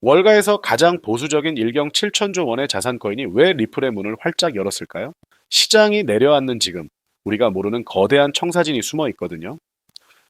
월가에서 가장 보수적인 일경 7천조 원의 자산거인이 왜 리플의 문을 활짝 열었을까요? 시장이 내려앉는 지금 우리가 모르는 거대한 청사진이 숨어 있거든요.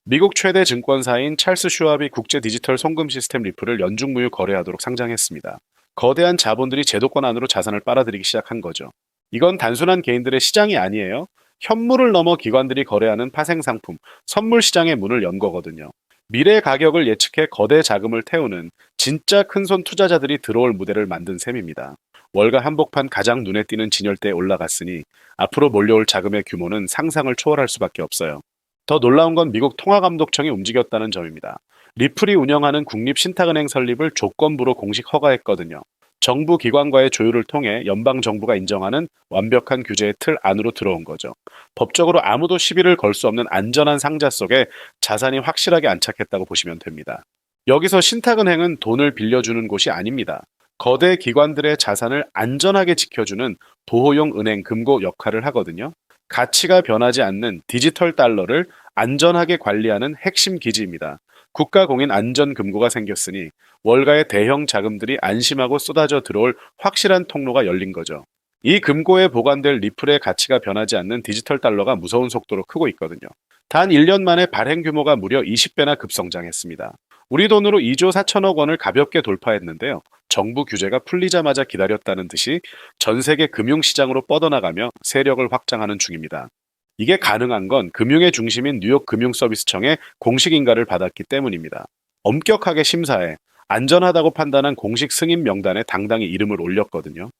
미국 최대 증권사인 찰스 슈왑이 국제 디지털 송금 시스템 리플을 연중무휴 거래하도록 상장했습니다. 거대한 자본들이 제도권 안으로 자산을 빨아들이기 시작한 거죠. 이건 단순한 개인들의 시장이 아니에요. 현물을 넘어 기관들이 거래하는 파생상품, 선물 시장의 문을 연 거거든요. 미래 가격을 예측해 거대 자금을 태우는 진짜 큰손 투자자들이 들어올 무대를 만든 셈입니다. 월가 한복판 가장 눈에 띄는 진열대에 올라갔으니 앞으로 몰려올 자금의 규모는 상상을 초월할 수밖에 없어요. 더 놀라운 건 미국 통화감독청이 움직였다는 점입니다. 리플이 운영하는 국립신탁은행 설립을 조건부로 공식 허가했거든요. 정부 기관과의 조율을 통해 연방정부가 인정하는 완벽한 규제의 틀 안으로 들어온 거죠. 법적으로 아무도 시비를 걸 수 없는 안전한 상자 속에 자산이 확실하게 안착했다고 보시면 됩니다. 여기서 신탁은행은 돈을 빌려주는 곳이 아닙니다. 거대 기관들의 자산을 안전하게 지켜주는 보호용 은행 금고 역할을 하거든요. 가치가 변하지 않는 디지털 달러를 안전하게 관리하는 핵심 기지입니다. 국가공인 안전금고가 생겼으니 월가의 대형 자금들이 안심하고 쏟아져 들어올 확실한 통로가 열린 거죠. 이 금고에 보관될 리플의 가치가 변하지 않는 디지털 달러가 무서운 속도로 크고 있거든요. 단 1년 만에 발행 규모가 무려 20배나 급성장했습니다. 우리 돈으로 2조 4천억 원을 가볍게 돌파했는데요. 정부 규제가 풀리자마자 기다렸다는 듯이 전 세계 금융시장으로 뻗어나가며 세력을 확장하는 중입니다. 이게 가능한 건 금융의 중심인 뉴욕 금융서비스청의 공식 인가를 받았기 때문입니다. 엄격하게 심사해 안전하다고 판단한 공식 승인 명단에 당당히 이름을 올렸거든요.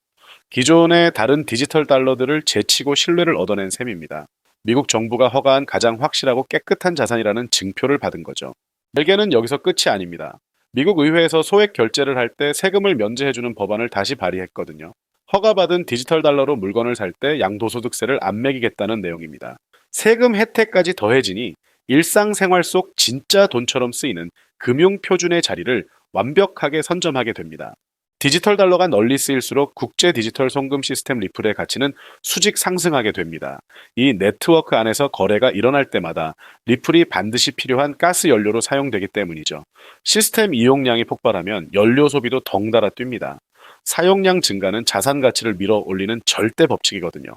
기존의 다른 디지털 달러들을 제치고 신뢰를 얻어낸 셈입니다. 미국 정부가 허가한 가장 확실하고 깨끗한 자산이라는 증표를 받은 거죠. 별개는 여기서 끝이 아닙니다. 미국 의회에서 소액 결제를 할 때 세금을 면제해주는 법안을 다시 발의했거든요. 허가받은 디지털 달러로 물건을 살 때 양도소득세를 안 매기겠다는 내용입니다. 세금 혜택까지 더해지니 일상생활 속 진짜 돈처럼 쓰이는 금융표준의 자리를 완벽하게 선점하게 됩니다. 디지털 달러가 널리 쓰일수록 국제 디지털 송금 시스템 리플의 가치는 수직 상승하게 됩니다. 이 네트워크 안에서 거래가 일어날 때마다 리플이 반드시 필요한 가스 연료로 사용되기 때문이죠. 시스템 이용량이 폭발하면 연료 소비도 덩달아 뜁니다. 사용량 증가는 자산 가치를 밀어 올리는 절대 법칙이거든요.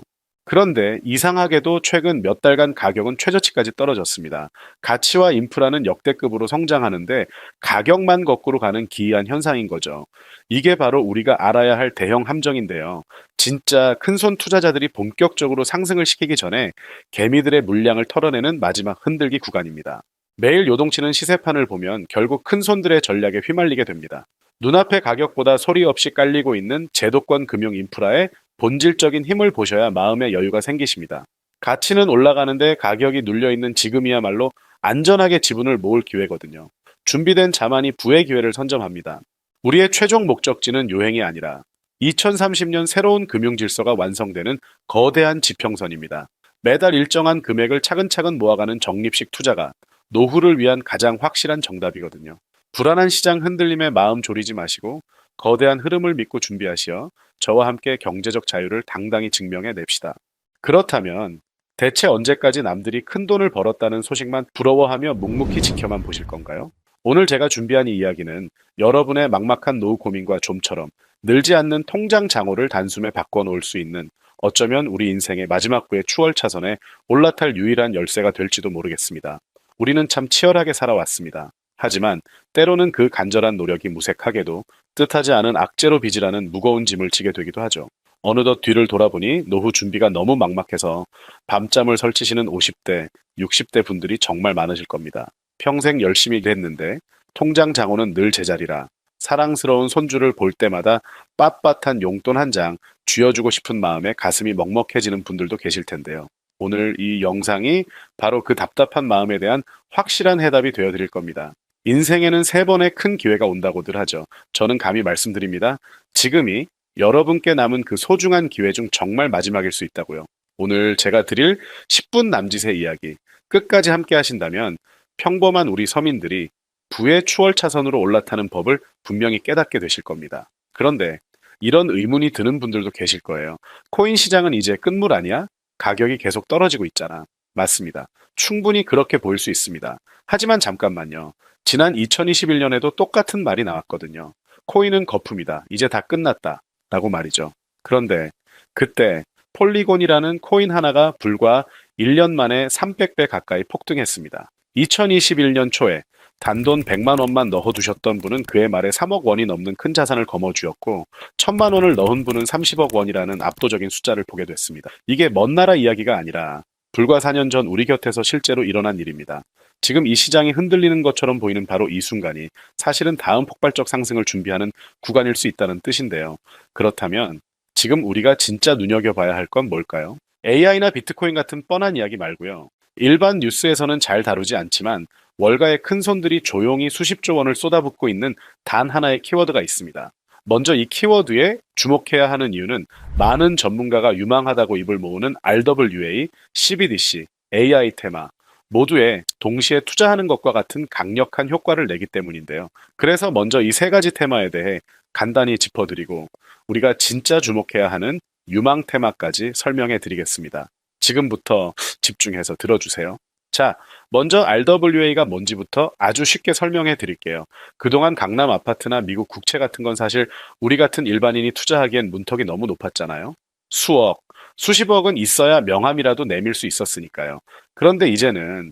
그런데 이상하게도 최근 몇 달간 가격은 최저치까지 떨어졌습니다. 가치와 인프라는 역대급으로 성장하는데 가격만 거꾸로 가는 기이한 현상인 거죠. 이게 바로 우리가 알아야 할 대형 함정인데요. 진짜 큰손 투자자들이 본격적으로 상승을 시키기 전에 개미들의 물량을 털어내는 마지막 흔들기 구간입니다. 매일 요동치는 시세판을 보면 결국 큰손들의 전략에 휘말리게 됩니다. 눈앞의 가격보다 소리 없이 깔리고 있는 제도권 금융 인프라에 본질적인 힘을 보셔야 마음의 여유가 생기십니다. 가치는 올라가는데 가격이 눌려있는 지금이야말로 안전하게 지분을 모을 기회거든요. 준비된 자만이 부의 기회를 선점합니다. 우리의 최종 목적지는 요행이 아니라 2030년 새로운 금융 질서가 완성되는 거대한 지평선입니다. 매달 일정한 금액을 차근차근 모아가는 적립식 투자가 노후를 위한 가장 확실한 정답이거든요. 불안한 시장 흔들림에 마음 졸이지 마시고 거대한 흐름을 믿고 준비하시어 저와 함께 경제적 자유를 당당히 증명해 냅시다. 그렇다면 대체 언제까지 남들이 큰 돈을 벌었다는 소식만 부러워하며 묵묵히 지켜만 보실 건가요? 오늘 제가 준비한 이 이야기는 여러분의 막막한 노후 고민과 좀처럼 늘지 않는 통장 장호를 단숨에 바꿔놓을 수 있는 어쩌면 우리 인생의 마지막 구의 추월 차선에 올라탈 유일한 열쇠가 될지도 모르겠습니다. 우리는 참 치열하게 살아왔습니다. 하지만 때로는 그 간절한 노력이 무색하게도 뜻하지 않은 악재로 빚으라는 무거운 짐을 지게 되기도 하죠. 어느덧 뒤를 돌아보니 노후 준비가 너무 막막해서 밤잠을 설치시는 50대, 60대 분들이 정말 많으실 겁니다. 평생 열심히 일했는데 통장 장호는 늘 제자리라 사랑스러운 손주를 볼 때마다 빳빳한 용돈 한 장 쥐어주고 싶은 마음에 가슴이 먹먹해지는 분들도 계실 텐데요. 오늘 이 영상이 바로 그 답답한 마음에 대한 확실한 해답이 되어드릴 겁니다. 인생에는 세 번의 큰 기회가 온다고들 하죠. 저는 감히 말씀드립니다. 지금이 여러분께 남은 그 소중한 기회 중 정말 마지막일 수 있다고요. 오늘 제가 드릴 10분 남짓의 이야기 끝까지 함께 하신다면 평범한 우리 서민들이 부의 추월 차선으로 올라타는 법을 분명히 깨닫게 되실 겁니다. 그런데 이런 의문이 드는 분들도 계실 거예요. 코인 시장은 이제 끝물 아니야? 가격이 계속 떨어지고 있잖아. 맞습니다. 충분히 그렇게 보일 수 있습니다. 하지만 잠깐만요. 지난 2021년에도 똑같은 말이 나왔거든요. 코인은 거품이다. 이제 다 끝났다. 라고 말이죠. 그런데 그때 폴리곤이라는 코인 하나가 불과 1년 만에 300배 가까이 폭등했습니다. 2021년 초에 단돈 100만 원만 넣어두셨던 분은 그해 말에 3억 원이 넘는 큰 자산을 거머쥐었고 1000만 원을 넣은 분은 30억 원이라는 압도적인 숫자를 보게 됐습니다. 이게 먼 나라 이야기가 아니라 불과 4년 전 우리 곁에서 실제로 일어난 일입니다. 지금 이 시장이 흔들리는 것처럼 보이는 바로 이 순간이 사실은 다음 폭발적 상승을 준비하는 구간일 수 있다는 뜻인데요. 그렇다면 지금 우리가 진짜 눈여겨봐야 할 건 뭘까요? AI나 비트코인 같은 뻔한 이야기 말고요. 일반 뉴스에서는 잘 다루지 않지만 월가의 큰 손들이 조용히 수십조 원을 쏟아붓고 있는 단 하나의 키워드가 있습니다. 먼저 이 키워드에 주목해야 하는 이유는 많은 전문가가 유망하다고 입을 모으는 RWA, CBDC, AI 테마 모두에 동시에 투자하는 것과 같은 강력한 효과를 내기 때문인데요. 그래서 먼저 이 세 가지 테마에 대해 간단히 짚어드리고 우리가 진짜 주목해야 하는 유망 테마까지 설명해 드리겠습니다. 지금부터 집중해서 들어주세요. 자, 먼저 RWA가 뭔지부터 아주 쉽게 설명해 드릴게요. 그동안 강남 아파트나 미국 국채 같은 건 사실 우리 같은 일반인이 투자하기엔 문턱이 너무 높았잖아요. 수억, 수십억은 있어야 명함이라도 내밀 수 있었으니까요. 그런데 이제는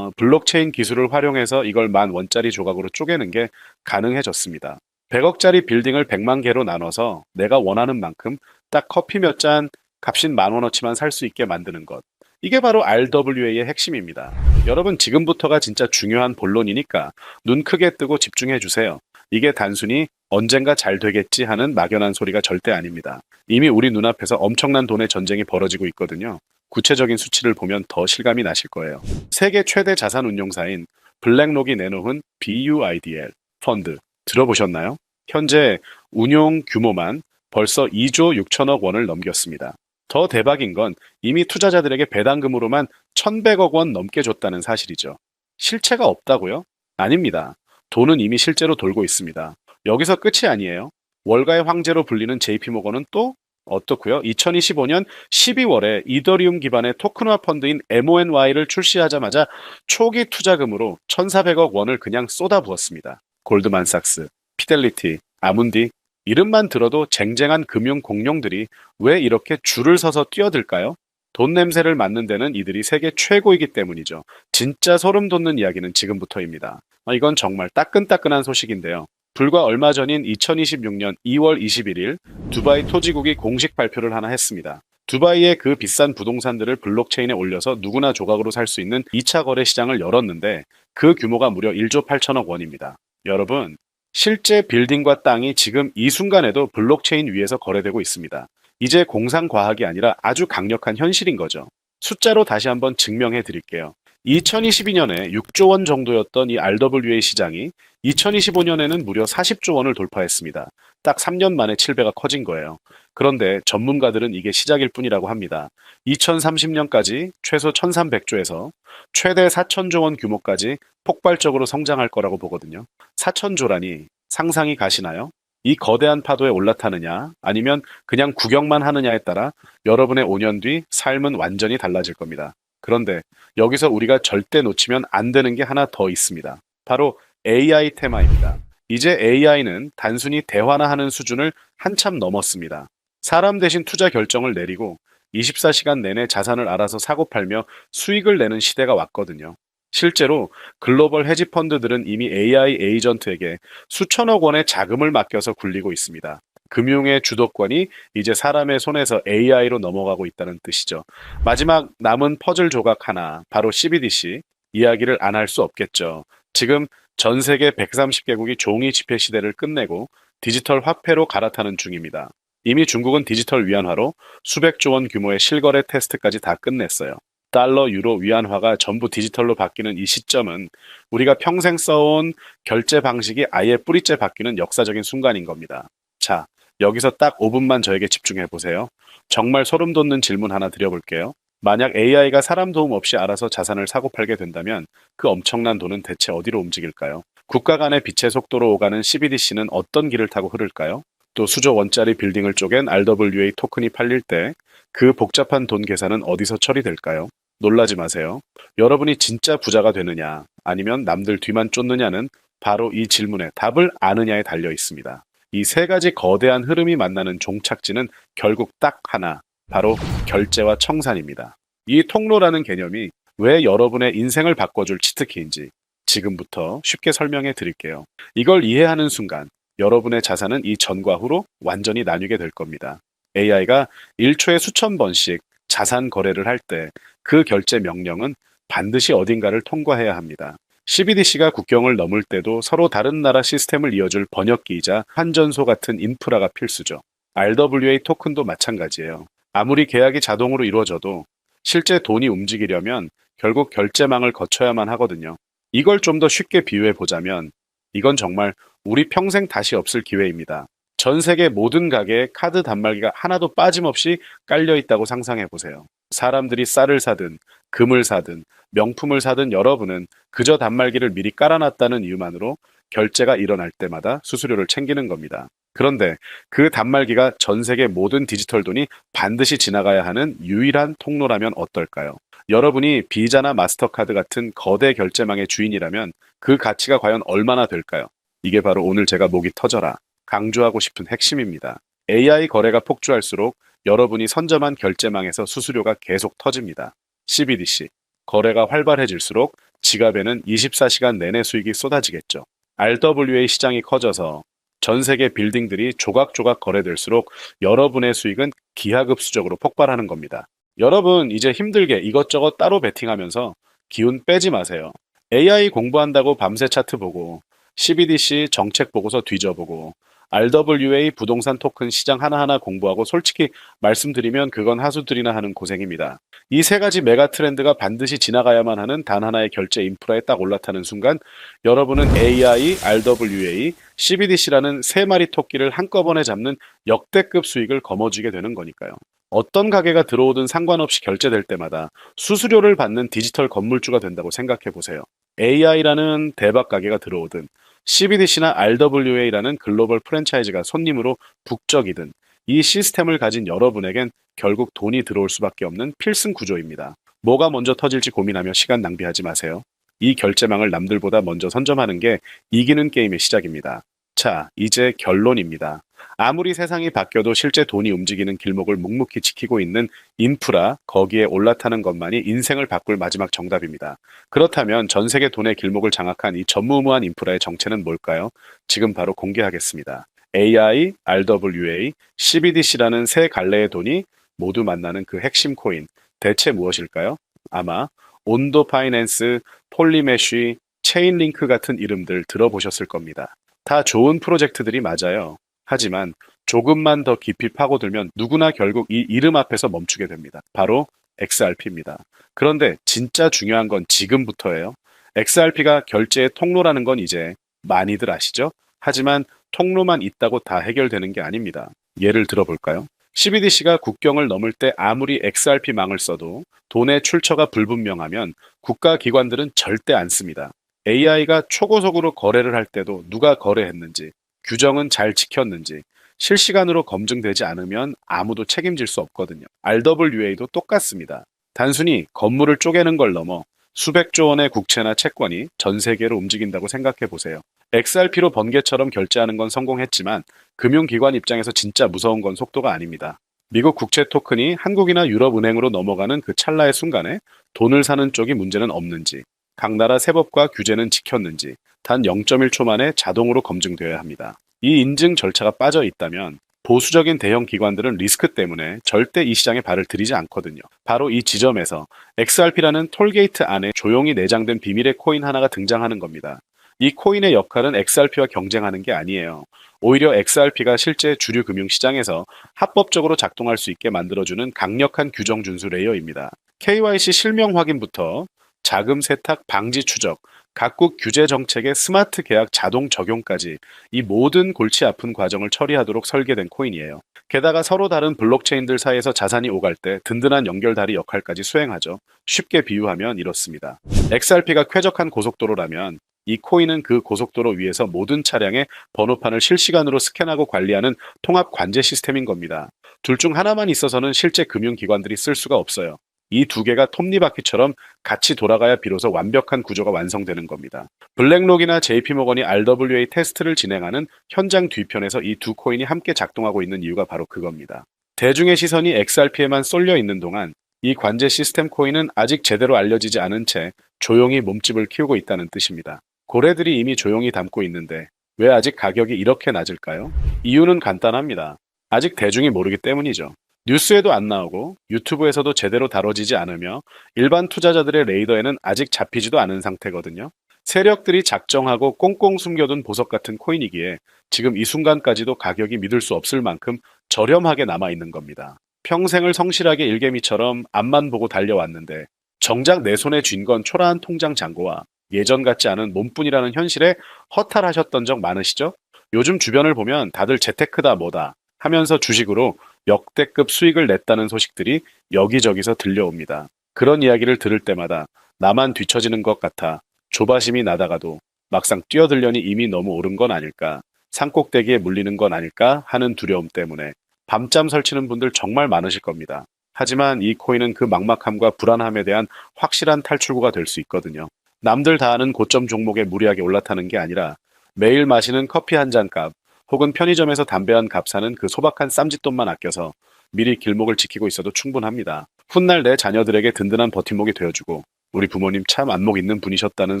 블록체인 기술을 활용해서 이걸 10,000원짜리 조각으로 쪼개는 게 가능해졌습니다. 100억짜리 빌딩을 100만 개로 나눠서 내가 원하는 만큼 딱 커피 몇 잔 값인 10,000원어치만 살 수 있게 만드는 것. 이게 바로 RWA의 핵심입니다. 여러분 지금부터가 진짜 중요한 본론이니까 눈 크게 뜨고 집중해 주세요. 이게 단순히 언젠가 잘 되겠지 하는 막연한 소리가 절대 아닙니다. 이미 우리 눈앞에서 엄청난 돈의 전쟁이 벌어지고 있거든요. 구체적인 수치를 보면 더 실감이 나실 거예요. 세계 최대 자산 운용사인 블랙록이 내놓은 BUIDL 펀드 들어보셨나요? 현재 운용 규모만 벌써 2조 6천억 원을 넘겼습니다. 더 대박인 건 이미 투자자들에게 배당금으로만 1,100억 원 넘게 줬다는 사실이죠. 실체가 없다고요? 아닙니다. 돈은 이미 실제로 돌고 있습니다. 여기서 끝이 아니에요. 월가의 황제로 불리는 JP모건은 또 어떻고요? 2025년 12월에 이더리움 기반의 토큰화 펀드인 MONY를 출시하자마자 초기 투자금으로 1,400억 원을 그냥 쏟아부었습니다. 골드만삭스, 피델리티, 아문디 이름만 들어도 쟁쟁한 금융 공룡들이 왜 이렇게 줄을 서서 뛰어들까요? 돈 냄새를 맡는 데는 이들이 세계 최고이기 때문이죠. 진짜 소름 돋는 이야기는 지금부터입니다. 이건 정말 따끈따끈한 소식인데요. 불과 얼마 전인 2026년 2월 21일 두바이 토지국이 공식 발표를 하나 했습니다. 두바이의 그 비싼 부동산들을 블록체인에 올려서 누구나 조각으로 살 수 있는 2차 거래 시장을 열었는데 그 규모가 무려 1조 8천억 원입니다. 여러분, 실제 빌딩과 땅이 지금 이 순간에도 블록체인 위에서 거래되고 있습니다. 이제 공상과학이 아니라 아주 강력한 현실인 거죠. 숫자로 다시 한번 증명해 드릴게요. 2022년에 6조 원 정도였던 이 RWA 시장이 2025년에는 무려 40조 원을 돌파했습니다. 딱 3년 만에 7배가 커진 거예요. 그런데 전문가들은 이게 시작일 뿐이라고 합니다. 2030년까지 최소 1300조에서 최대 4000조 원 규모까지 폭발적으로 성장할 거라고 보거든요. 4000조라니 상상이 가시나요? 이 거대한 파도에 올라타느냐 아니면 그냥 구경만 하느냐에 따라 여러분의 5년 뒤 삶은 완전히 달라질 겁니다. 그런데 여기서 우리가 절대 놓치면 안 되는 게 하나 더 있습니다. 바로 AI 테마입니다. 이제 AI는 단순히 대화나 하는 수준을 한참 넘었습니다. 사람 대신 투자 결정을 내리고 24시간 내내 자산을 알아서 사고 팔며 수익을 내는 시대가 왔거든요. 실제로 글로벌 헤지펀드들은 이미 AI 에이전트에게 수천억 원의 자금을 맡겨서 굴리고 있습니다. 금융의 주도권이 이제 사람의 손에서 AI로 넘어가고 있다는 뜻이죠. 마지막 남은 퍼즐 조각 하나, 바로 CBDC. 이야기를 안 할 수 없겠죠. 지금 전 세계 130개국이 종이 지폐 시대를 끝내고 디지털 화폐로 갈아타는 중입니다. 이미 중국은 디지털 위안화로 수백조 원 규모의 실거래 테스트까지 다 끝냈어요. 달러, 유로, 위안화가 전부 디지털로 바뀌는 이 시점은 우리가 평생 써온 결제 방식이 아예 뿌리째 바뀌는 역사적인 순간인 겁니다. 자, 여기서 딱 5분만 저에게 집중해 보세요. 정말 소름 돋는 질문 하나 드려볼게요. 만약 AI가 사람 도움 없이 알아서 자산을 사고 팔게 된다면 그 엄청난 돈은 대체 어디로 움직일까요? 국가 간의 빛의 속도로 오가는 CBDC는 어떤 길을 타고 흐를까요? 또 수조 원짜리 빌딩을 쪼갠 RWA 토큰이 팔릴 때 그 복잡한 돈 계산은 어디서 처리될까요? 놀라지 마세요. 여러분이 진짜 부자가 되느냐 아니면 남들 뒤만 쫓느냐는 바로 이 질문에 답을 아느냐에 달려 있습니다. 이 세 가지 거대한 흐름이 만나는 종착지는 결국 딱 하나, 바로 결제와 청산입니다. 이 통로라는 개념이 왜 여러분의 인생을 바꿔줄 치트키인지 지금부터 쉽게 설명해 드릴게요. 이걸 이해하는 순간 여러분의 자산은 이 전과 후로 완전히 나뉘게 될 겁니다. AI가 1초에 수천 번씩 자산 거래를 할 때 그 결제 명령은 반드시 어딘가를 통과해야 합니다. CBDC가 국경을 넘을 때도 서로 다른 나라 시스템을 이어줄 번역기이자 환전소 같은 인프라가 필수죠. RWA 토큰도 마찬가지예요. 아무리 계약이 자동으로 이루어져도 실제 돈이 움직이려면 결국 결제망을 거쳐야만 하거든요. 이걸 좀 더 쉽게 비유해 보자면 이건 정말 우리 평생 다시 없을 기회입니다. 전 세계 모든 가게에 카드 단말기가 하나도 빠짐없이 깔려 있다고 상상해 보세요. 사람들이 쌀을 사든 금을 사든 명품을 사든 여러분은 그저 단말기를 미리 깔아놨다는 이유만으로 결제가 일어날 때마다 수수료를 챙기는 겁니다. 그런데 그 단말기가 전 세계 모든 디지털 돈이 반드시 지나가야 하는 유일한 통로라면 어떨까요? 여러분이 비자나 마스터카드 같은 거대 결제망의 주인이라면 그 가치가 과연 얼마나 될까요? 이게 바로 오늘 제가 목이 터져라 강조하고 싶은 핵심입니다. AI 거래가 폭주할수록 여러분이 선점한 결제망에서 수수료가 계속 터집니다. CBDC, 거래가 활발해질수록 지갑에는 24시간 내내 수익이 쏟아지겠죠. RWA 시장이 커져서 전 세계 빌딩들이 조각조각 거래될수록 여러분의 수익은 기하급수적으로 폭발하는 겁니다. 여러분, 이제 힘들게 이것저것 따로 베팅하면서 기운 빼지 마세요. AI 공부한다고 밤새 차트 보고, CBDC 정책 보고서 뒤져보고, RWA 부동산 토큰 시장 하나하나 공부하고 솔직히 말씀드리면 그건 하수들이나 하는 고생입니다. 이 세 가지 메가 트렌드가 반드시 지나가야만 하는 단 하나의 결제 인프라에 딱 올라타는 순간 여러분은 AI, RWA, CBDC라는 세 마리 토끼를 한꺼번에 잡는 역대급 수익을 거머쥐게 되는 거니까요. 어떤 가게가 들어오든 상관없이 결제될 때마다 수수료를 받는 디지털 건물주가 된다고 생각해 보세요. AI라는 대박 가게가 들어오든 CBDC나 RWA라는 글로벌 프랜차이즈가 손님으로 북적이든 이 시스템을 가진 여러분에겐 결국 돈이 들어올 수밖에 없는 필승 구조입니다. 뭐가 먼저 터질지 고민하며 시간 낭비하지 마세요. 이 결제망을 남들보다 먼저 선점하는 게 이기는 게임의 시작입니다. 자, 이제 결론입니다. 아무리 세상이 바뀌어도 실제 돈이 움직이는 길목을 묵묵히 지키고 있는 인프라, 거기에 올라타는 것만이 인생을 바꿀 마지막 정답입니다. 그렇다면 전 세계 돈의 길목을 장악한 이 전무후무한 인프라의 정체는 뭘까요? 지금 바로 공개하겠습니다. AI, RWA, CBDC라는 세 갈래의 돈이 모두 만나는 그 핵심 코인, 대체 무엇일까요? 아마 온도 파이낸스, 폴리메쉬, 체인링크 같은 이름들 들어보셨을 겁니다. 다 좋은 프로젝트들이 맞아요. 하지만 조금만 더 깊이 파고들면 누구나 결국 이 이름 앞에서 멈추게 됩니다. 바로 XRP입니다. 그런데 진짜 중요한 건 지금부터예요. XRP가 결제의 통로라는 건 이제 많이들 아시죠? 하지만 통로만 있다고 다 해결되는 게 아닙니다. 예를 들어볼까요? CBDC가 국경을 넘을 때 아무리 XRP망을 써도 돈의 출처가 불분명하면 국가기관들은 절대 안 씁니다. AI가 초고속으로 거래를 할 때도 누가 거래했는지, 규정은 잘 지켰는지 실시간으로 검증되지 않으면 아무도 책임질 수 없거든요. RWA도 똑같습니다. 단순히 건물을 쪼개는 걸 넘어 수백조 원의 국채나 채권이 전 세계로 움직인다고 생각해 보세요. XRP로 번개처럼 결제하는 건 성공했지만 금융기관 입장에서 진짜 무서운 건 속도가 아닙니다. 미국 국채 토큰이 한국이나 유럽 은행으로 넘어가는 그 찰나의 순간에 돈을 사는 쪽이 문제는 없는지, 각 나라 세법과 규제는 지켰는지 단 0.1초 만에 자동으로 검증되어야 합니다. 이 인증 절차가 빠져 있다면 보수적인 대형 기관들은 리스크 때문에 절대 이 시장에 발을 들이지 않거든요. 바로 이 지점에서 XRP라는 톨게이트 안에 조용히 내장된 비밀의 코인 하나가 등장하는 겁니다. 이 코인의 역할은 XRP와 경쟁하는 게 아니에요. 오히려 XRP가 실제 주류 금융 시장에서 합법적으로 작동할 수 있게 만들어주는 강력한 규정 준수 레이어입니다. KYC 실명 확인부터 자금 세탁 방지 추적, 각국 규제 정책의 스마트 계약 자동 적용까지 이 모든 골치 아픈 과정을 처리하도록 설계된 코인이에요. 게다가 서로 다른 블록체인들 사이에서 자산이 오갈 때 든든한 연결다리 역할까지 수행하죠. 쉽게 비유하면 이렇습니다. XRP가 쾌적한 고속도로라면 이 코인은 그 고속도로 위에서 모든 차량의 번호판을 실시간으로 스캔하고 관리하는 통합 관제 시스템인 겁니다. 둘 중 하나만 있어서는 실제 금융기관들이 쓸 수가 없어요. 이 두 개가 톱니바퀴처럼 같이 돌아가야 비로소 완벽한 구조가 완성되는 겁니다. 블랙록이나 JP모건이 RWA 테스트를 진행하는 현장 뒤편에서 이 두 코인이 함께 작동하고 있는 이유가 바로 그겁니다. 대중의 시선이 XRP에만 쏠려 있는 동안 이 관제 시스템 코인은 아직 제대로 알려지지 않은 채 조용히 몸집을 키우고 있다는 뜻입니다. 고래들이 이미 조용히 담고 있는데 왜 아직 가격이 이렇게 낮을까요? 이유는 간단합니다. 아직 대중이 모르기 때문이죠. 뉴스에도 안 나오고 유튜브에서도 제대로 다뤄지지 않으며 일반 투자자들의 레이더에는 아직 잡히지도 않은 상태거든요. 세력들이 작정하고 꽁꽁 숨겨둔 보석 같은 코인이기에 지금 이 순간까지도 가격이 믿을 수 없을 만큼 저렴하게 남아있는 겁니다. 평생을 성실하게 일개미처럼 앞만 보고 달려왔는데 정작 내 손에 쥔 건 초라한 통장 잔고와 예전 같지 않은 몸뿐이라는 현실에 허탈하셨던 적 많으시죠? 요즘 주변을 보면 다들 재테크다 뭐다 하면서 주식으로 역대급 수익을 냈다는 소식들이 여기저기서 들려옵니다. 그런 이야기를 들을 때마다 나만 뒤처지는 것 같아 조바심이 나다가도 막상 뛰어들려니 이미 너무 오른 건 아닐까, 산꼭대기에 물리는 건 아닐까 하는 두려움 때문에 밤잠 설치는 분들 정말 많으실 겁니다. 하지만 이 코인은 그 막막함과 불안함에 대한 확실한 탈출구가 될 수 있거든요. 남들 다 아는 고점 종목에 무리하게 올라타는 게 아니라 매일 마시는 커피 한 잔 값, 혹은 편의점에서 담배 한 값 사는 그 소박한 쌈짓돈만 아껴서 미리 길목을 지키고 있어도 충분합니다. 훗날 내 자녀들에게 든든한 버팀목이 되어주고 우리 부모님 참 안목 있는 분이셨다는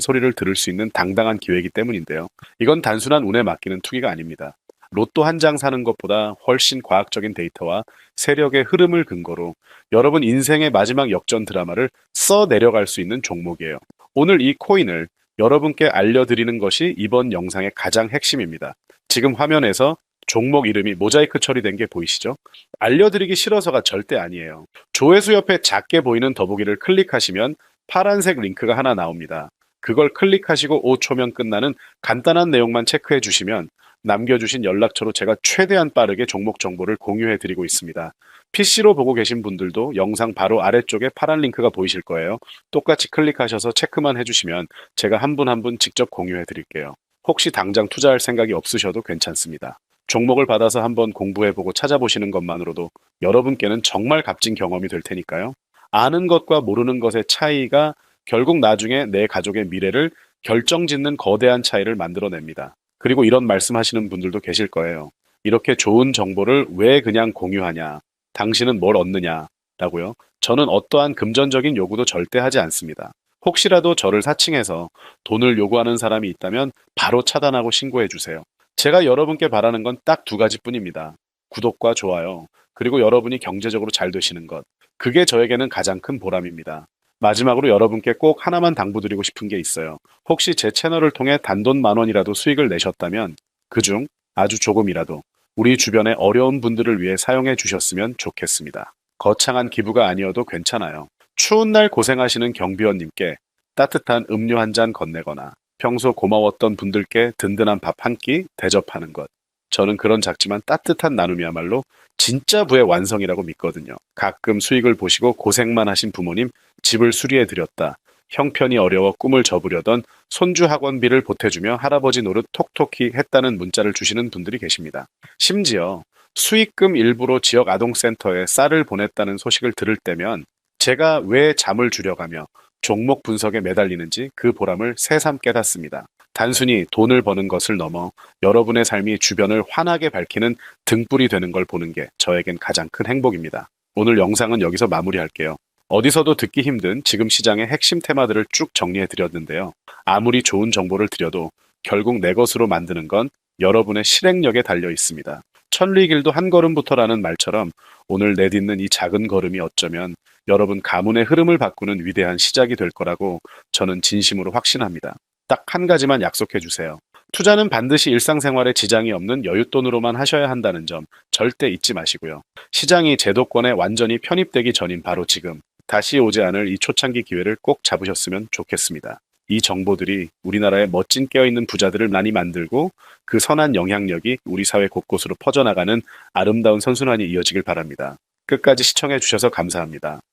소리를 들을 수 있는 당당한 기회이기 때문인데요. 이건 단순한 운에 맡기는 투기가 아닙니다. 로또 한 장 사는 것보다 훨씬 과학적인 데이터와 세력의 흐름을 근거로 여러분 인생의 마지막 역전 드라마를 써 내려갈 수 있는 종목이에요. 오늘 이 코인을 여러분께 알려드리는 것이 이번 영상의 가장 핵심입니다. 지금 화면에서 종목 이름이 모자이크 처리된 게 보이시죠? 알려드리기 싫어서가 절대 아니에요. 조회수 옆에 작게 보이는 더보기를 클릭하시면 파란색 링크가 하나 나옵니다. 그걸 클릭하시고 5초면 끝나는 간단한 내용만 체크해 주시면 남겨주신 연락처로 제가 최대한 빠르게 종목 정보를 공유해 드리고 있습니다. PC로 보고 계신 분들도 영상 바로 아래쪽에 파란 링크가 보이실 거예요. 똑같이 클릭하셔서 체크만 해주시면 제가 한 분 한 분 직접 공유해 드릴게요. 혹시 당장 투자할 생각이 없으셔도 괜찮습니다. 종목을 받아서 한번 공부해보고 찾아보시는 것만으로도 여러분께는 정말 값진 경험이 될 테니까요. 아는 것과 모르는 것의 차이가 결국 나중에 내 가족의 미래를 결정짓는 거대한 차이를 만들어냅니다. 그리고 이런 말씀하시는 분들도 계실 거예요. 이렇게 좋은 정보를 왜 그냥 공유하냐? 당신은 뭘 얻느냐? 라고요. 저는 어떠한 금전적인 요구도 절대 하지 않습니다. 혹시라도 저를 사칭해서 돈을 요구하는 사람이 있다면 바로 차단하고 신고해 주세요. 제가 여러분께 바라는 건 딱 두 가지뿐입니다. 구독과 좋아요, 그리고 여러분이 경제적으로 잘 되시는 것. 그게 저에게는 가장 큰 보람입니다. 마지막으로 여러분께 꼭 하나만 당부드리고 싶은 게 있어요. 혹시 제 채널을 통해 단돈 10,000원이라도 수익을 내셨다면 그중 아주 조금이라도 우리 주변의 어려운 분들을 위해 사용해 주셨으면 좋겠습니다. 거창한 기부가 아니어도 괜찮아요. 추운 날 고생하시는 경비원님께 따뜻한 음료 한 잔 건네거나 평소 고마웠던 분들께 든든한 밥 한 끼 대접하는 것. 저는 그런 작지만 따뜻한 나눔이야말로 진짜 부의 완성이라고 믿거든요. 가끔 수익을 보시고 고생만 하신 부모님 집을 수리해 드렸다. 형편이 어려워 꿈을 접으려던 손주 학원비를 보태주며 할아버지 노릇 톡톡히 했다는 문자를 주시는 분들이 계십니다. 심지어 수익금 일부로 지역 아동센터에 쌀을 보냈다는 소식을 들을 때면 제가 왜 잠을 줄여가며 종목 분석에 매달리는지 그 보람을 새삼 깨닫습니다. 단순히 돈을 버는 것을 넘어 여러분의 삶이 주변을 환하게 밝히는 등불이 되는 걸 보는 게 저에겐 가장 큰 행복입니다. 오늘 영상은 여기서 마무리할게요. 어디서도 듣기 힘든 지금 시장의 핵심 테마들을 쭉 정리해 드렸는데요. 아무리 좋은 정보를 드려도 결국 내 것으로 만드는 건 여러분의 실행력에 달려 있습니다. 천리길도 한 걸음부터라는 말처럼 오늘 내딛는 이 작은 걸음이 어쩌면 여러분 가문의 흐름을 바꾸는 위대한 시작이 될 거라고 저는 진심으로 확신합니다. 딱 한 가지만 약속해 주세요. 투자는 반드시 일상생활에 지장이 없는 여윳돈으로만 하셔야 한다는 점 절대 잊지 마시고요. 시장이 제도권에 완전히 편입되기 전인 바로 지금 다시 오지 않을 이 초창기 기회를 꼭 잡으셨으면 좋겠습니다. 이 정보들이 우리나라의 멋진 깨어있는 부자들을 많이 만들고 그 선한 영향력이 우리 사회 곳곳으로 퍼져나가는 아름다운 선순환이 이어지길 바랍니다. 끝까지 시청해 주셔서 감사합니다.